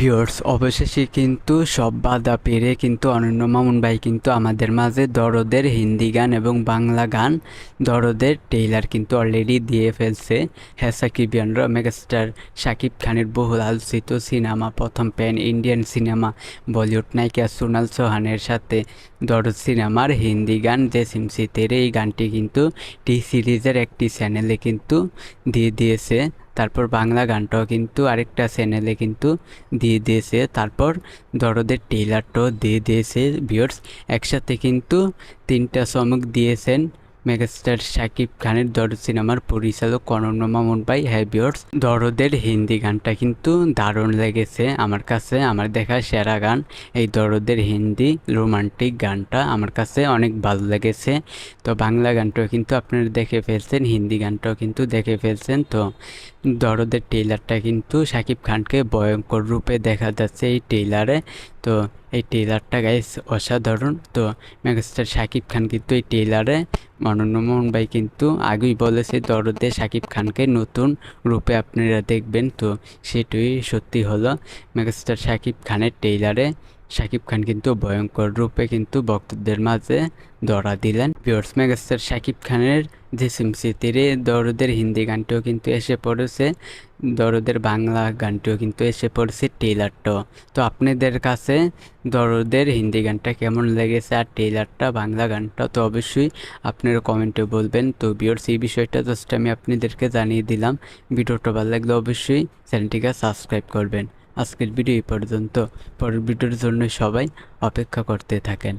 Viewers, অবশেষে কিন্তু সব বাধা পেরে কিন্তু অনন্য মামুন ভাই কিন্তু আমাদের মাঝে দরদের হিন্দি গান এবং বাংলা গান দরদের ট্রেইলার কিন্তু অলরেডি দিয়ে ফেলছে। হ্যাঁ, সাকিবিয়ানরা মেগাস্টার শাকিব খানের বহুল আলোচিত সিনেমা, প্রথম প্যান ইন্ডিয়ান সিনেমা বলিউড নায়িকা সোনাল চৌহানের সাথে দরদ সিনেমার হিন্দি গান যে সিমসি তেরে, এই গানটি কিন্তু টি সিরিজের একটি চ্যানেলে কিন্তু দিয়ে দিয়েছে। তারপর বাংলা গানটাও কিন্তু আরেকটা চ্যানেলে কিন্তু দিয়ে দিয়েছে। তারপর দরদের ট্রেইলারটাও দিয়ে দিয়েছে। ভিউয়ার্স, একসাথে কিন্তু তিনটা চমক দিয়েছেন মেগাস্টার শাকিব খানের দরদ সিনেমার পরিচালক অনন্য মামুন ভাই। হ্যাঁ ভিউয়ার্স, দরদের হিন্দি গানটা কিন্তু দারুণ লেগেছে আমার কাছে, আমার দেখা সেরা গান এই দরদের হিন্দি রোমান্টিক গানটা আমার কাছে অনেক ভালো লেগেছে। তো বাংলা গানটাও কিন্তু আপনারা দেখে ফেলছেন, হিন্দি গানটাও কিন্তু দেখে ফেলছেন। তো দরদের ট্রেইলারটা কিন্তু শাকিব খানকে ভয়ঙ্কর রূপে দেখা যাচ্ছে এই ট্রেইলারে। তো এই ট্রেইলারটা গাইস অসাধারণ। তো মেগাস্টার শাকিব খান কিন্তু এই ট্রেইলারে অনন্য মোহন ভাই কিন্তু আগেই বলেছে দরদে শাকিব খানকে নতুন রূপে আপনারা দেখবেন। তো সেটাই সত্যি হলো, মেগাস্টার শাকিব খানের ট্রেইলারে শাকিব খান কিন্তু ভয়ঙ্কর রূপে কিন্তু ভক্তদের মাঝে ধরা দিলেন। ভিউয়ার্স, মেগাস্টার শাকিব খানের যে সিমসি তীরে দরদের হিন্দি গানটিও কিন্তু এসে পড়েছে, দরদের বাংলা গানটিও কিন্তু এসে পড়েছে ট্রেইলারটাও। তো আপনাদের কাছে দরদের হিন্দি গানটা কেমন লেগেছে আর ট্রেইলারটা বাংলা গানটা তো অবশ্যই আপনারা কমেন্টে বলবেন। তো ভিউয়ার্স, এই বিষয়টা জাস্ট আমি আপনাদেরকে জানিয়ে দিলাম। ভিডিওটা ভালো লাগলে অবশ্যই চ্যানেলটিকে সাবস্ক্রাইব করবেন। আজকের ভিডিও এই পর্যন্ত, পরের ভিডিওর জন্য সবাই অপেক্ষা করতে থাকেন।